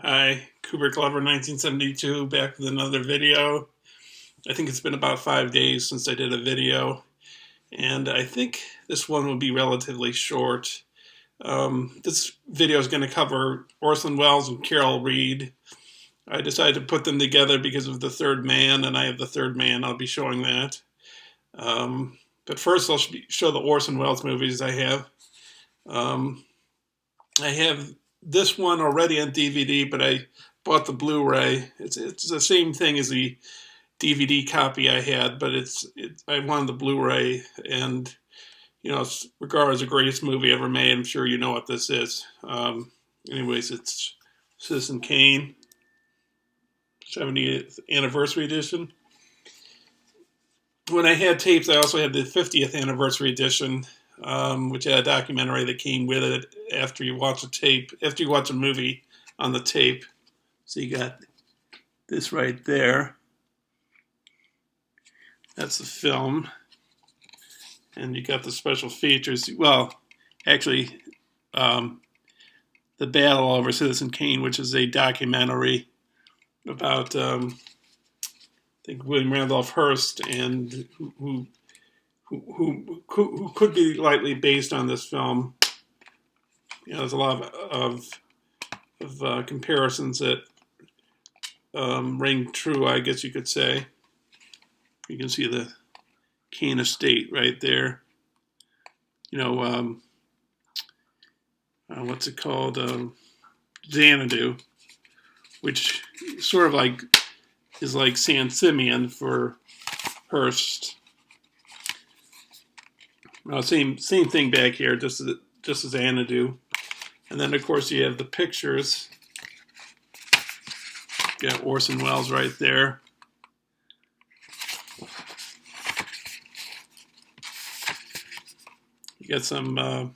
Hi, Kubrick Lover 1972, back with another video. I think it's been about 5 days since I did a video, and I think this one will be relatively short. This video is going to cover Orson Welles and Carol Reed. I decided to put them together because of The Third Man, and I have The Third Man. I'll be showing that. But first, I'll show the Orson Welles movies I have. I have this one already on DVD, but I bought the Blu-ray. It's the same thing as the DVD copy I had, but I wanted the Blu-ray, and it's regarded as the greatest movie ever made. I'm sure you know what this is. Anyways, it's Citizen Kane, 70th anniversary edition. When I had tapes, I also had the 50th anniversary edition, which had a documentary that came with it after you watch a movie on the tape. So you got this right there. That's the film. And you got the special features. Well, actually, The Battle Over Citizen Kane, which is a documentary about, I think, William Randolph Hearst, and who could be lightly based on this film. There's a lot of comparisons that ring true, I guess you could say. You can see the Kane estate right there. What's it called? Xanadu, which sort of is like San Simeon for Hearst. Same thing back here, just as Xanadu. And then, of course, you have the pictures. You got Orson Welles right there. You got some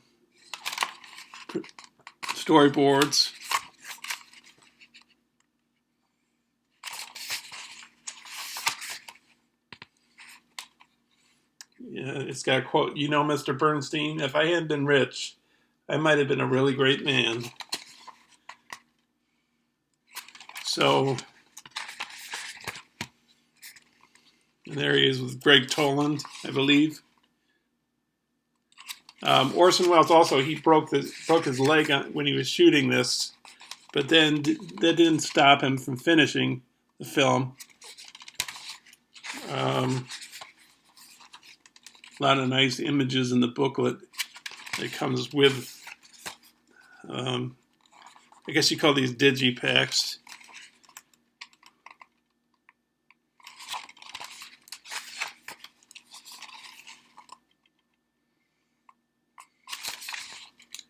storyboards. Yeah, it's got a quote, Mr. Bernstein, if I hadn't been rich, I might have been a really great man. So, and there he is with Greg Toland, I believe. Orson Welles also, he broke his leg when he was shooting this, but then that didn't stop him from finishing the film. A lot of nice images in the booklet that comes with, I guess you call these digipacks.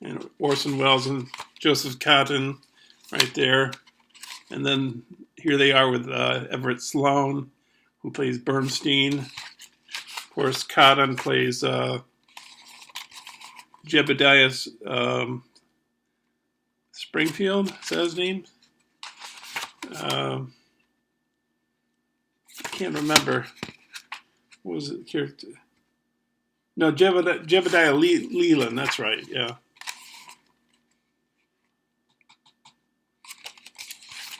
And Orson Welles and Joseph Cotten right there. And then here they are with Everett Sloane, who plays Bernstein. Of course, Cotten plays Jebediah Springfield. Is that his name? I can't remember. What was it? Character? No, Jebediah Leland. That's right. Yeah.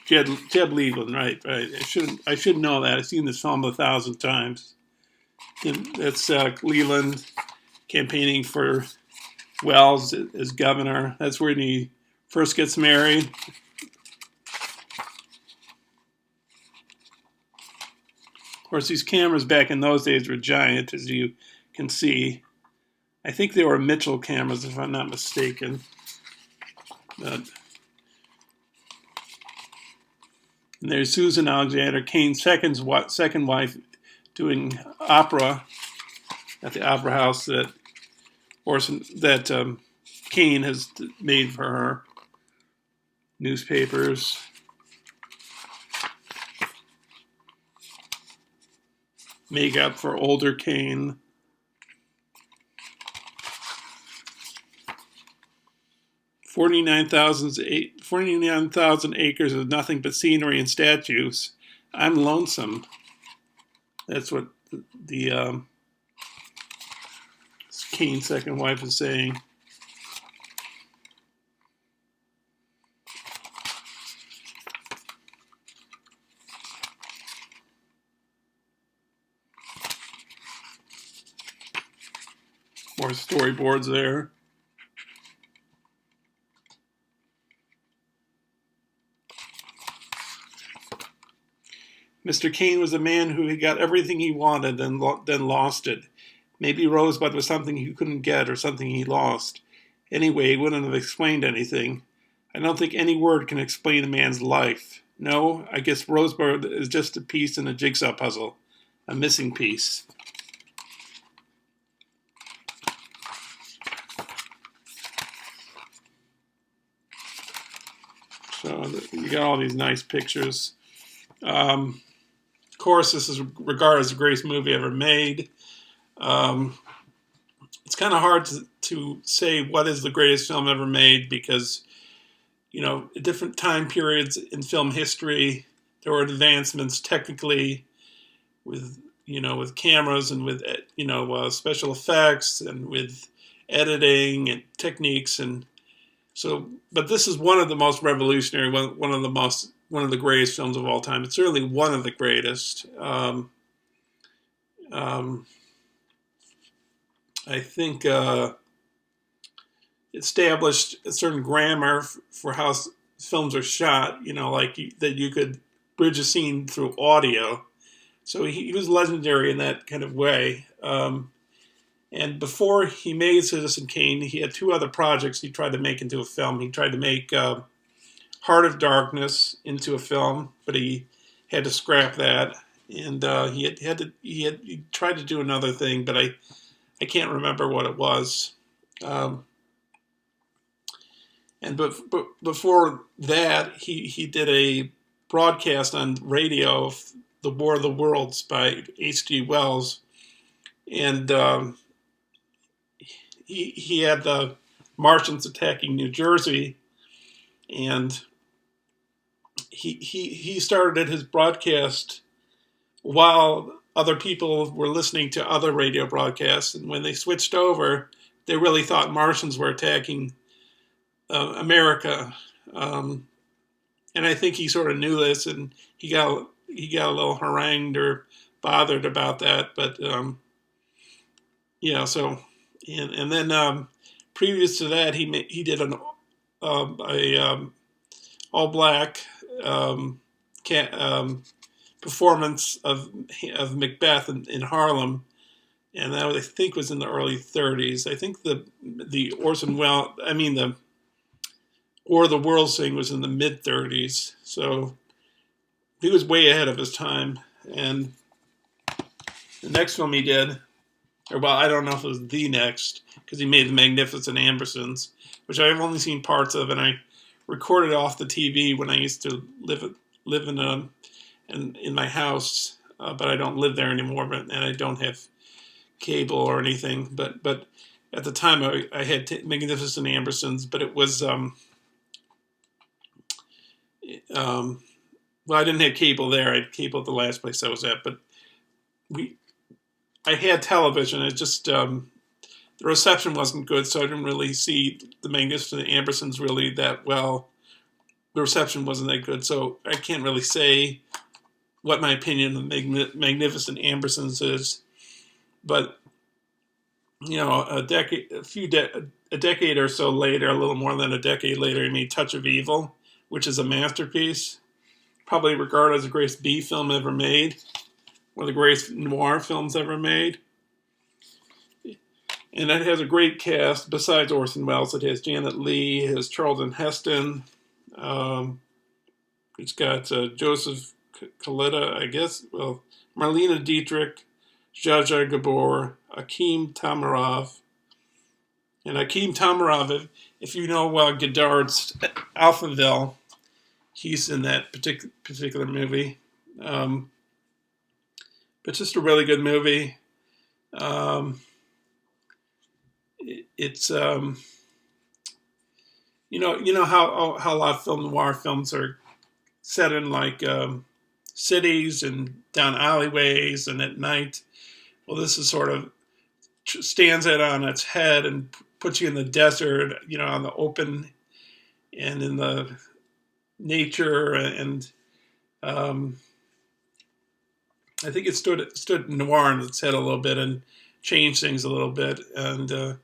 Jeb Leland, right. I should know that. I've seen this film 1,000 times. That's Leland campaigning for Wells as governor. That's when he first gets married. Of course, these cameras back in those days were giant, as you can see. I think they were Mitchell cameras, if I'm not mistaken. And there's Susan Alexander, Kane's second wife, doing opera at the opera house that Kane has made for her. Newspapers. Makeup for older Kane. $49,000 acres of nothing but scenery and statues. I'm lonesome. That's what the Kane's second wife is saying. storyboards there. Mr. Kane was a man who got everything he wanted and then lost it. Maybe Rosebud was something he couldn't get or something he lost. Anyway, he wouldn't have explained anything. I don't think any word can explain a man's life. No, I guess Rosebud is just a piece in a jigsaw puzzle. A missing piece. So you got all these nice pictures. Of course, this is regarded as the greatest movie ever made. It's kind of hard to say what is the greatest film ever made because, at different time periods in film history, there were advancements technically with cameras and with, special effects and with editing and techniques. And so, but this is one of the most revolutionary, one of the greatest films of all time. It's certainly one of the greatest. I think established a certain grammar for how films are shot, that you could bridge a scene through audio. So he was legendary in that kind of way. And before he made Citizen Kane, he had two other projects he tried to make into a film. He tried to make Heart of Darkness into a film, but he had to scrap that. And he tried to do another thing, but I can't remember what it was. Before that, he did a broadcast on radio of The War of the Worlds by H.G. Wells. And he had the Martians attacking New Jersey. And he started his broadcast while other people were listening to other radio broadcasts. And when they switched over, they really thought Martians were attacking America. And I think he sort of knew this, and he got a little harangued or bothered about that. But so and then previous to that, he did an all black performance of Macbeth in Harlem, and that I think was in the early 30s. I think the Orson Welles, the War of the Worlds thing was in the mid 30s. So he was way ahead of his time. And the next film he did, I don't know if it was the next, because he made The Magnificent Ambersons, which I've only seen parts of, and I recorded off the TV when I used to live in my house, but I don't live there anymore, and I don't have cable or anything. But at the time, I had Magnificent Ambersons, but it was I didn't have cable there. I had cable at the last place I was at, but I had television. It just the reception wasn't good, so I didn't really see the Magnificent Ambersons really that well. The reception wasn't that good, so I can't really say what my opinion of Magnificent Ambersons is. But a decade or so later, a little more than a decade later, he made Touch of Evil, which is a masterpiece, probably regarded as the greatest B film ever made, one of the greatest noir films ever made. And it has a great cast, besides Orson Welles. It has Janet Leigh, it has Charlton Heston, it's got Joseph Coletta, I guess, Marlene Dietrich, Zsa Zsa Gabor, Akim Tamarov. And Akim Tamarov, if you know Godard's Alphaville, he's in that particular movie. But just a really good movie. It's how a lot of film noir films are set in cities and down alleyways and at night. Well, this is sort of stands it on its head and puts you in the desert, on the open and in the nature, and I think it stood noir on its head a little bit and changed things a little bit, and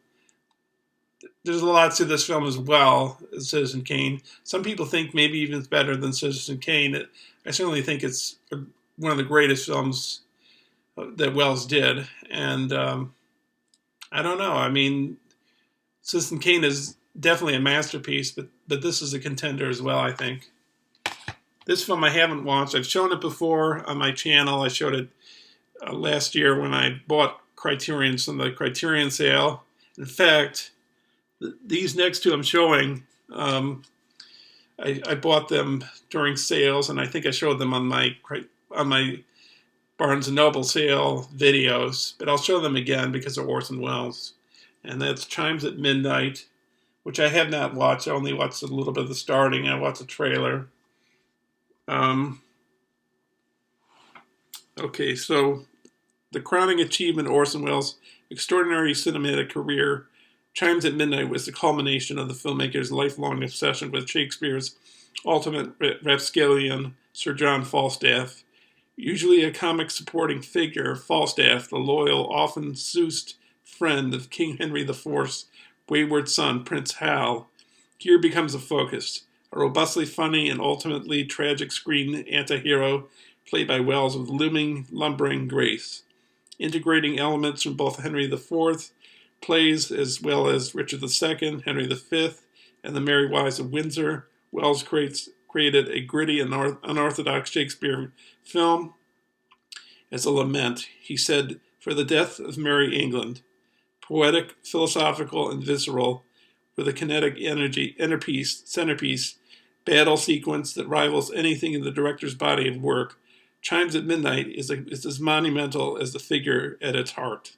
there's a lot to this film as well as Citizen Kane. Some people think maybe even it's better than Citizen Kane. I certainly think it's one of the greatest films that Wells did. And I don't know. I mean, Citizen Kane is definitely a masterpiece, but this is a contender as well, I think. This film I haven't watched. I've shown it before on my channel. I showed it last year when I bought Criterion's from the Criterion sale. In fact, these next two I'm showing, I bought them during sales, and I think I showed them on my Barnes & Noble sale videos, but I'll show them again because of Orson Welles. And that's Chimes at Midnight, which I have not watched. I only watched a little bit of the starting. I watched the trailer. Okay, so the crowning achievement of Orson Welles' extraordinary cinematic career, Chimes at Midnight was the culmination of the filmmaker's lifelong obsession with Shakespeare's ultimate rapscallion, Sir John Falstaff. Usually a comic supporting figure, Falstaff, the loyal, often soused friend of King Henry IV's wayward son, Prince Hal, here becomes a focus. A robustly funny and ultimately tragic screen anti-hero played by Welles with looming, lumbering grace. Integrating elements from both Henry IV plays as well as Richard II, Henry V, and the Merry Wives of Windsor, Welles created a gritty and unorthodox Shakespeare film as a lament. He said, "For the death of Merry England," poetic, philosophical, and visceral, with a kinetic centerpiece, battle sequence that rivals anything in the director's body of work, Chimes at Midnight is as monumental as the figure at its heart.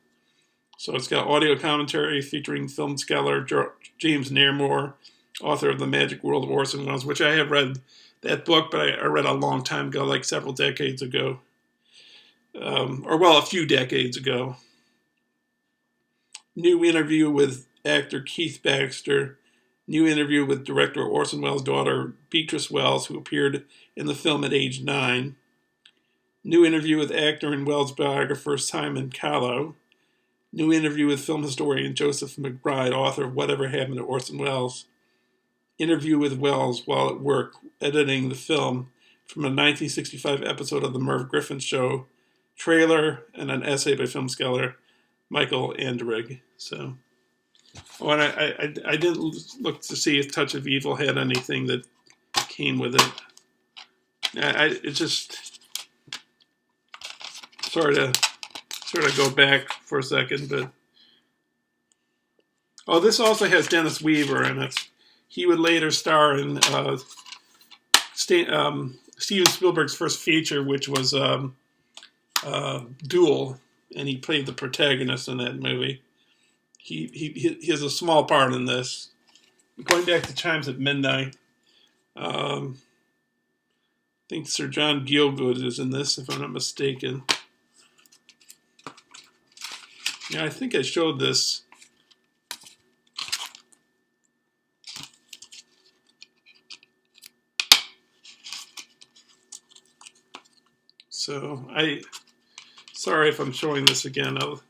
So it's got audio commentary featuring film scholar James Nairmore, author of The Magic World of Orson Welles, which I have read that book, but I read a long time ago, like several decades ago. A few decades ago. New interview with actor Keith Baxter. New interview with director Orson Welles' daughter, Beatrice Welles, who appeared in the film at age 9. New interview with actor and Welles biographer Simon Callow. New interview with film historian Joseph McBride, author of Whatever Happened to Orson Welles. Interview with Welles while at work editing the film from a 1965 episode of The Merv Griffin Show. Trailer and an essay by film scholar Michael Anderegg. So, and I didn't look to see if Touch of Evil had anything that came with it. It just sort of go back for a second, but this also has Dennis Weaver in it. He would later star in Steven Spielberg's first feature, which was Duel, and he played the protagonist in that movie. He has a small part in this. Going back to Chimes at Midnight, I think Sir John Gielgud is in this, if I'm not mistaken. Yeah, I think I showed this. So sorry if I'm showing this again. I'll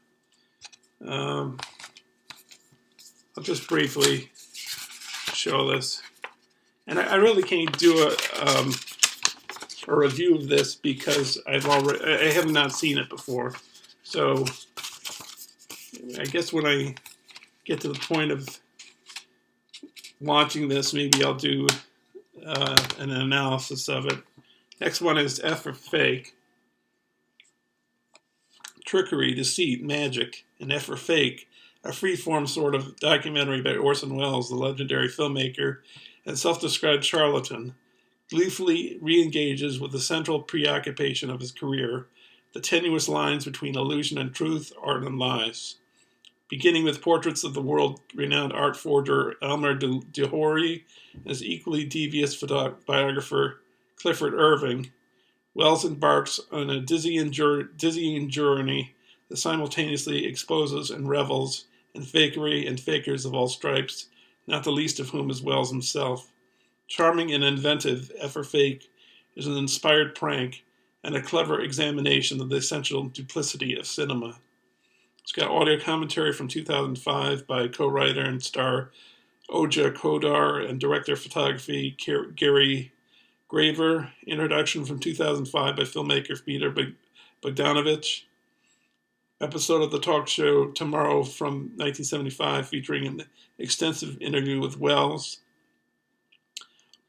just briefly show this. And I really can't do a review of this because I have not seen it before. So I guess when I get to the point of watching this, maybe I'll do an analysis of it. Next one is F for Fake. Trickery, Deceit, Magic, and F for Fake, a free-form sort of documentary by Orson Welles, the legendary filmmaker and self-described charlatan, gleefully re-engages with the central preoccupation of his career, the tenuous lines between illusion and truth, art and lies. Beginning with portraits of the world-renowned art forger Elmer de Horry and his equally devious biographer Clifford Irving, Welles embarks on a dizzying journey that simultaneously exposes and revels in fakery and fakers of all stripes, not the least of whom is Welles himself. Charming and inventive, F for Fake is an inspired prank and a clever examination of the essential duplicity of cinema. It's got audio commentary from 2005 by co-writer and star Oja Kodar and director of photography Gary Graver. Introduction from 2005 by filmmaker Peter Bogdanovich. Episode of the talk show Tomorrow from 1975 featuring an extensive interview with Welles.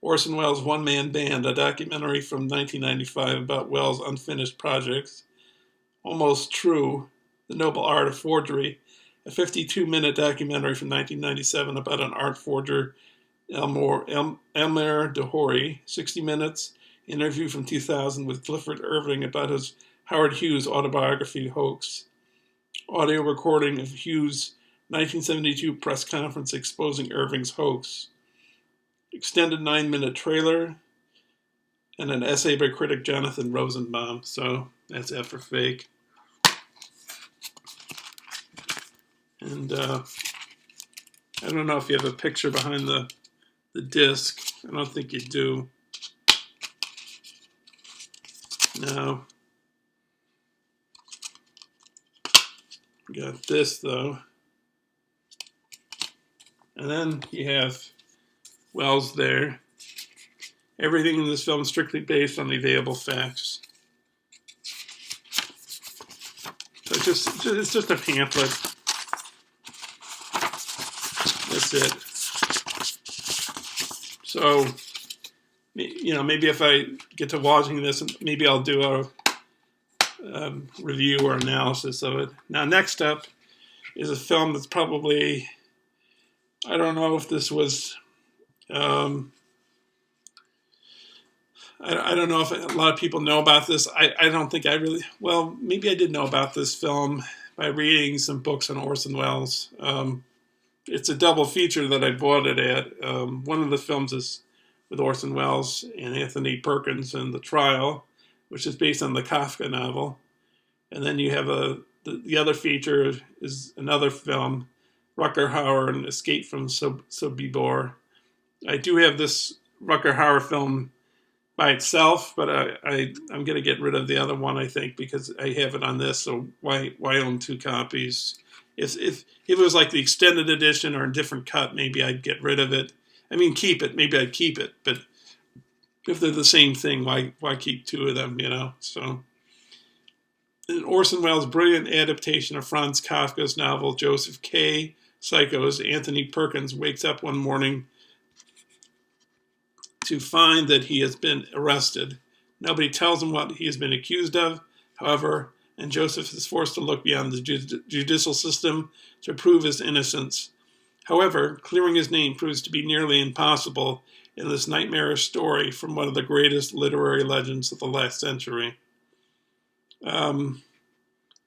Orson Welles' One-Man Band, a documentary from 1995 about Welles' unfinished projects. Almost True, The Noble Art of Forgery, a 52-minute documentary from 1997 about an art forger, Elmer Dahori. 60 minutes, interview from 2000 with Clifford Irving about his Howard Hughes autobiography hoax. Audio recording of Hughes' 1972 press conference exposing Irving's hoax. Extended 9-minute trailer, and an essay by critic Jonathan Rosenbaum. So that's F for Fake. And I don't know if you have a picture behind the disc. I don't think you do. No. Got this, though. And then you have Welles there. Everything in this film is strictly based on the available facts. So it's just a pamphlet. That's it. So, maybe if I get to watching this, maybe I'll do a review or analysis of it. Now, next up is a film that's probably, I don't know if this was, I don't know if a lot of people know about this. I don't think I really, well, maybe I did know about this film by reading some books on Orson Welles. It's a double feature that I bought it at. One of the films is with Orson Welles and Anthony Perkins and The Trial, which is based on the Kafka novel. And then you have the other feature is another film, Rutger Hauer and Escape from Sobibor. I do have this Rutger Hauer film by itself, but I'm going to get rid of the other one, I think, because I have it on this, so why own two copies? If it was like the extended edition or a different cut, maybe I'd get rid of it. I mean, keep it. Maybe I'd keep it, but if they're the same thing, why keep two of them, So, in Orson Welles' brilliant adaptation of Franz Kafka's novel Joseph K. Psycho's, Anthony Perkins wakes up one morning to find that he has been arrested. Nobody tells him what he has been accused of, however, and Joseph is forced to look beyond the judicial system to prove his innocence. However, clearing his name proves to be nearly impossible in this nightmarish story from one of the greatest literary legends of the last century. I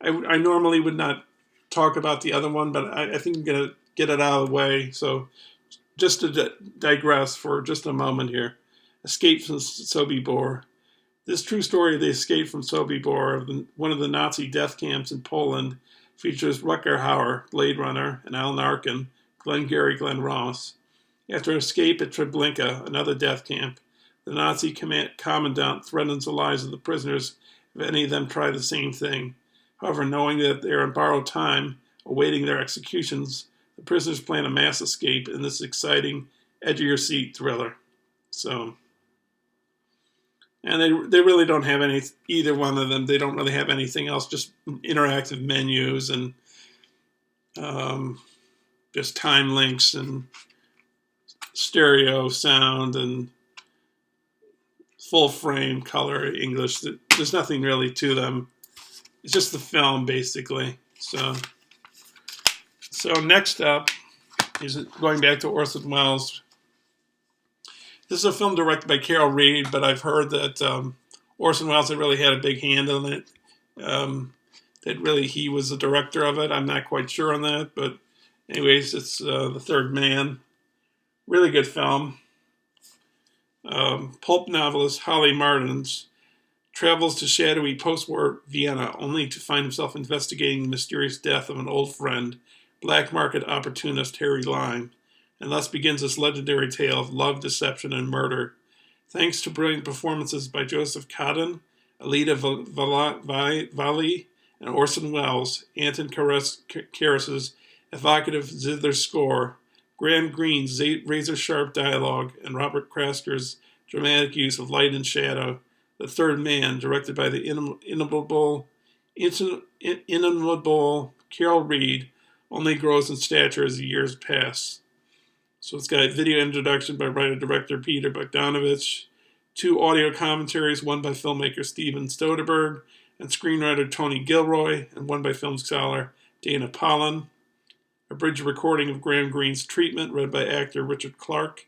normally would not talk about the other one, but I think I'm going to get it out of the way. So just to digress for just a moment here. Escape from Sobibor. This true story of the escape from Sobibor, one of the Nazi death camps in Poland, features Rutger Hauer, Blade Runner, and Alan Arkin, Glengarry Glen Ross. After escape at Treblinka, another death camp, the Nazi commandant threatens the lives of the prisoners if any of them try the same thing. However, knowing that they are on borrowed time, awaiting their executions, the prisoners plan a mass escape in this exciting, edge-of-your-seat thriller. So, and they really don't have either one of them. They don't really have anything else, just interactive menus and just time links and stereo sound and full frame color English. There's nothing really to them. It's just the film, basically. So next up is going back to Orson Welles. This is a film directed by Carol Reed, but I've heard that Orson Welles had really had a big hand in it. That really he was the director of it. I'm not quite sure on that, but anyways, it's The Third Man. Really good film. Pulp novelist Holly Martins travels to shadowy post-war Vienna only to find himself investigating the mysterious death of an old friend, black market opportunist Harry Lime, and thus begins this legendary tale of love, deception, and murder. Thanks to brilliant performances by Joseph Cotten, Alida Valli, and Orson Welles, Anton Karas's evocative zither score, Graham Greene's razor-sharp dialogue, and Robert Krasker's dramatic use of light and shadow, The Third Man, directed by the inimitable Carol Reed, only grows in stature as the years pass. So it's got a video introduction by writer-director Peter Bogdanovich, 2 audio commentaries, one by filmmaker Steven Soderbergh and screenwriter Tony Gilroy, and one by film scholar Dana Pollan. A bridge recording of Graham Greene's Treatment, read by actor Richard Clark.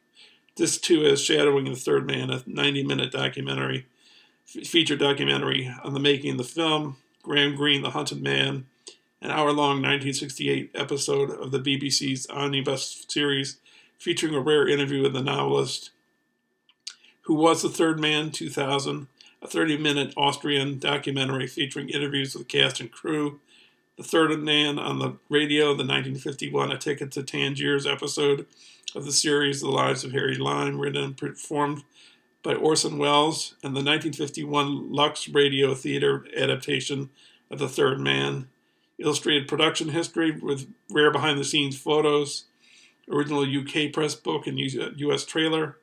This too is Shadowing the Third Man, a 90-minute feature documentary on the making of the film, Graham Greene, The Hunted Man, an hour-long 1968 episode of the BBC's Omnibus series featuring a rare interview with the novelist. Who Was the Third Man, 2000, a 30-minute Austrian documentary featuring interviews with cast and crew. The Third Man on the Radio, the 1951 A Ticket to Tangiers episode of the series The Lives of Harry Lime, written and performed by Orson Welles, and the 1951 Lux Radio Theater adaptation of The Third Man. Illustrated production history with rare behind-the-scenes photos, original UK press book and US trailer,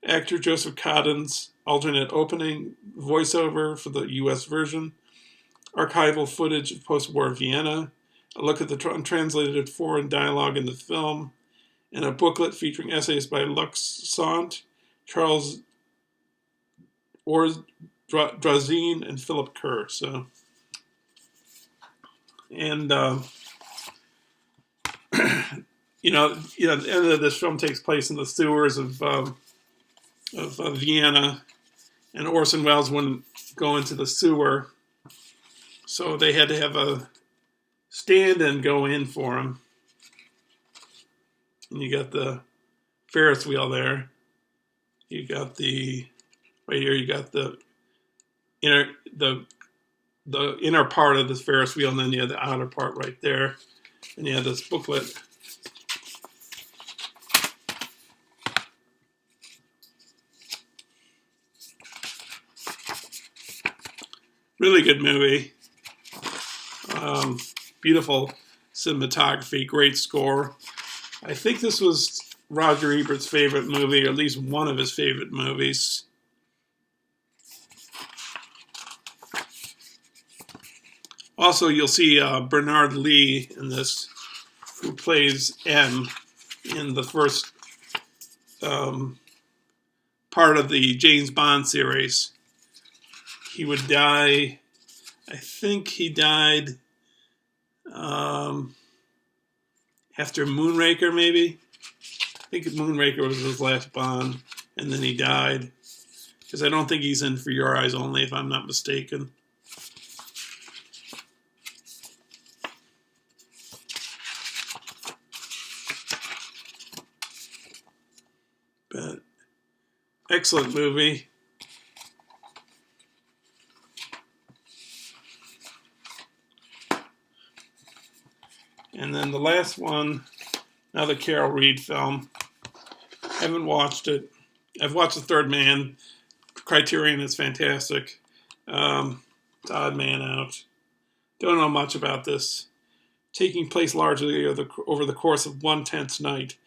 actor Joseph Coddens' alternate opening voiceover for the US version, archival footage of post-war Vienna, a look at the untranslated foreign dialogue in the film, and a booklet featuring essays by Lux Sant, Charles Drazin, and Philip Kerr. And the end of this film takes place in the sewers of Vienna, and Orson Welles wouldn't go into the sewer, so they had to have a stand-in go in for him. And you got the Ferris wheel there. You got right here. You got the inner part of this Ferris wheel, and then you have the outer part right there, and you have this booklet. Really good movie. Beautiful cinematography, great score. I think this was Roger Ebert's favorite movie, or at least one of his favorite movies. Also, you'll see Bernard Lee in this, who plays M in the first part of the James Bond series. He would die, I think he died after Moonraker, maybe? I think Moonraker was his last Bond, and then he died. Because I don't think he's in For Your Eyes Only, if I'm not mistaken. But excellent movie. And then the last one, another Carol Reed film. I haven't watched it. I've watched The Third Man. Criterion is fantastic. It's Odd Man Out. Don't know much about this. Taking place largely over the course of one tense night,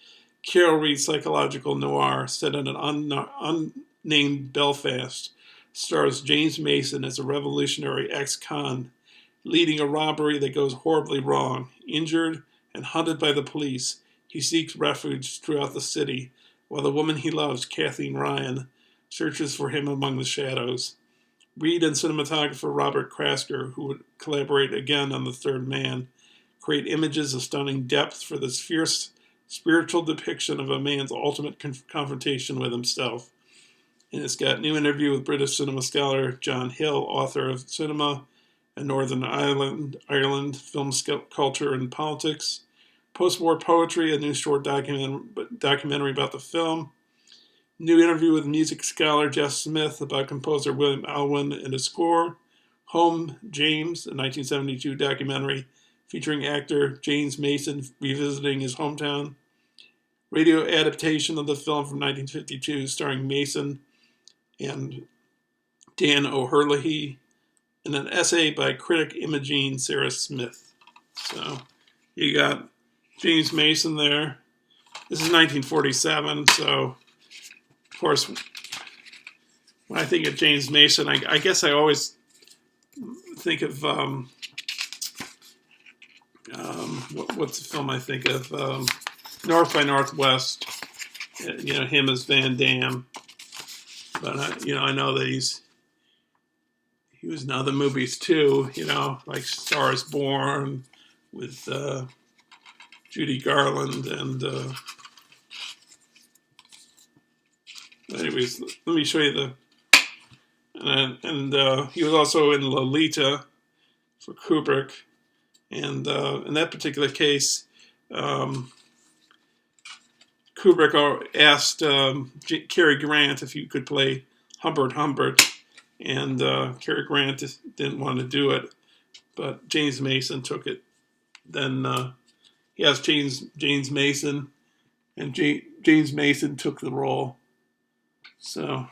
Carol Reed's psychological noir set in an unnamed Belfast stars James Mason as a revolutionary ex-con leading a robbery that goes horribly wrong. Injured and hunted by the police, he seeks refuge throughout the city, while the woman he loves, Kathleen Ryan, searches for him among the shadows. Reed and cinematographer Robert Krasker, who would collaborate again on The Third Man, create images of stunning depth for this fierce spiritual depiction of a man's ultimate confrontation with himself. And it's got new interview with British cinema scholar John Hill, author of Cinema and Northern Ireland, Film Culture and Politics, post-war poetry, a new short documentary about the film, new interview with music scholar Jeff Smith about composer William Alwyn and his score, Home, James, a 1972 documentary featuring actor James Mason revisiting his hometown, radio adaptation of the film from 1952 starring Mason and Dan O'Herlihy, and an essay by critic Imogene Sarah Smith. So you got James Mason there. This is 1947, so of course, when I think of James Mason, I guess I always think of what's the film I think of? North by Northwest. You know, him as Van Damme. But I know that he was in other movies too. You know, like Star Is Born with Judy Garland and. Anyways, let me show you the. And he was also in Lolita for Kubrick, and in that particular case, Kubrick asked Cary Grant if he could play Humbert Humbert, and Cary Grant didn't want to do it, but James Mason took it. Then he asked James Mason, and James Mason took the role. So.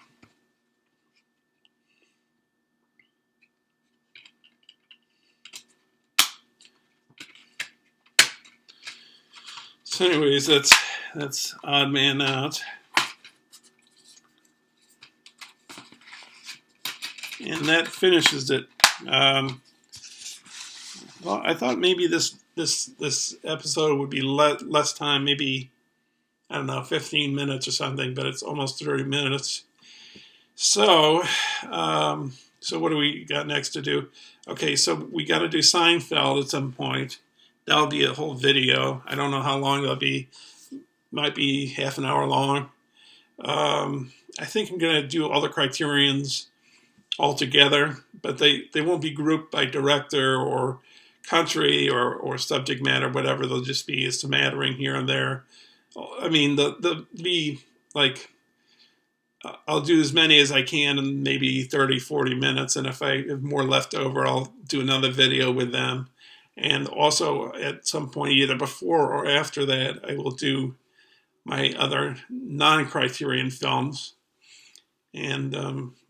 So anyways, that's Odd Man Out. And that finishes it. Well, I thought maybe this episode would be less time, maybe, I don't know, 15 minutes or something, but it's almost 30 minutes. So, so what do we got next to do? Okay, so we got to do Seinfeld at some point. That'll be a whole video. I don't know how long that'll be. Might be half an hour long. I think I'm going to do all the Criterions all together, but they won't be grouped by director or country or subject matter, whatever. They'll just be a smattering here and there. I mean, the be like, I'll do as many as I can in maybe 30, 40 minutes, and if I have more left over, I'll do another video with them. And also, at some point, either before or after that, I will do my other non-Criterion films. And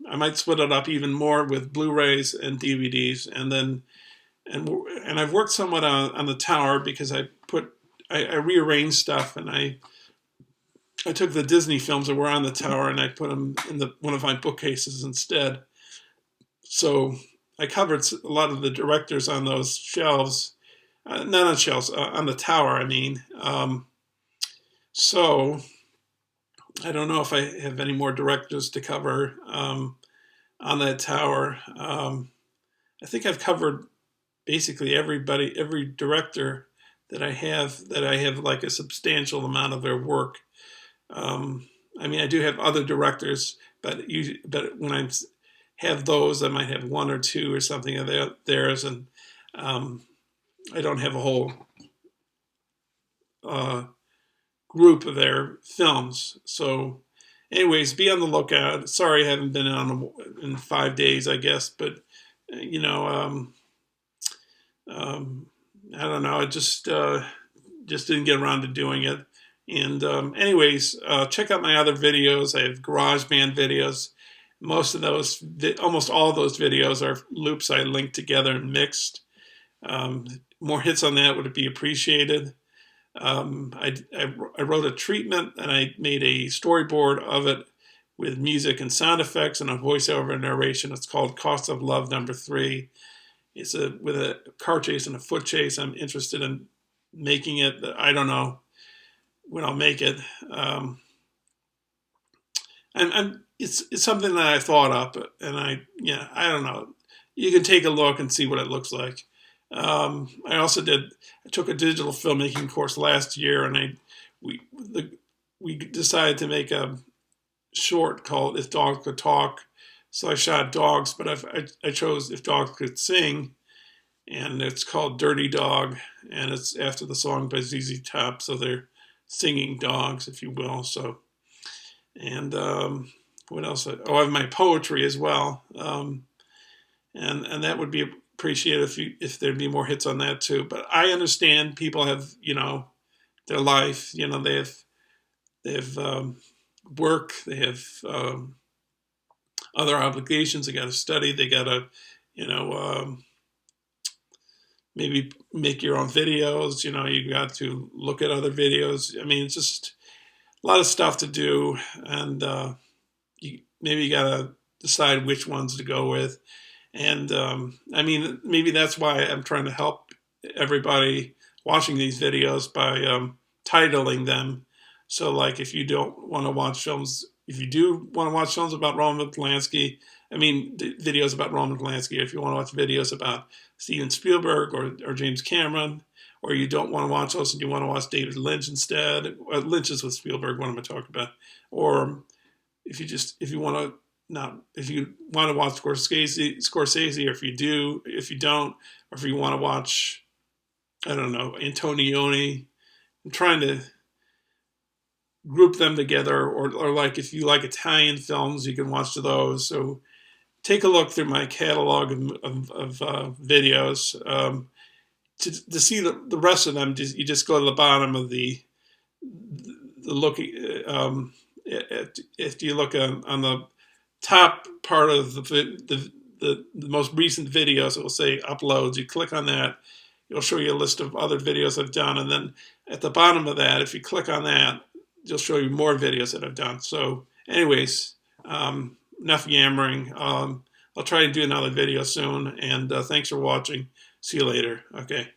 I might split it up even more with Blu-rays and DVDs. And I've worked somewhat on the tower because I rearranged stuff, and I took the Disney films that were on the tower and I put them in one of my bookcases instead. So I covered a lot of the directors on those shelves, not on shelves, on the tower, I mean. So I don't know if I have any more directors to cover on that tower. I think I've covered basically everybody, every director that I have like a substantial amount of their work. I mean, I do have other directors, but when I have those, I might have one or two or something of theirs, and I don't have a whole group of their films. So, anyways, be on the lookout. Sorry, I haven't been on in 5 days, I guess, but you know, I don't know. I just didn't get around to doing it. And anyways, check out my other videos. I have GarageBand videos. Most of those, almost all of those videos are loops I linked together and mixed. More hits on that would be appreciated. I wrote a treatment and I made a storyboard of it with music and sound effects and a voiceover narration. It's called Cost of Love #3. It's with a car chase and a foot chase. I'm interested in making it. I don't know when I'll make it. It's something that I thought up, and I don't know. You can take a look and see what it looks like. I took a digital filmmaking course last year, and we decided to make a short called If Dogs Could Talk. So I shot dogs, but I chose If Dogs Could Sing, and it's called Dirty Dog, and it's after the song by ZZ Top, so they're singing dogs, if you will. So, and what else? I have my poetry as well, and that would be appreciated if there'd be more hits on that too. But I understand people have their life, they have work, they have other obligations. They got to study, they got to you know, maybe make your own videos. You know, you got to look at other videos. I mean, it's just a lot of stuff to do, and maybe you gotta decide which ones to go with. And I mean, maybe that's why I'm trying to help everybody watching these videos by titling them. So, like, if you don't want to watch films, if you do want to watch films about Roman Polanski, I mean, videos about Roman Polanski, if you want to watch videos about Steven Spielberg or James Cameron, or you don't want to watch those and you want to watch David Lynch instead, Lynch is with Spielberg, what am I talking about? Or if you want to not if you want to watch Scorsese, or if you don't, or if you want to watch, I don't know, Antonioni, I'm trying to group them together, or like if you like Italian films, you can watch those. So take a look through my catalog of videos. To see the rest of them, you just go to the bottom of the look. If you look on the top part of the most recent videos, it will say uploads. You click on that, it'll show you a list of other videos I've done, and then at the bottom of that, if you click on that, it'll show you more videos that I've done. So anyways, enough yammering. I'll try to do another video soon, and thanks for watching. See you later. Okay.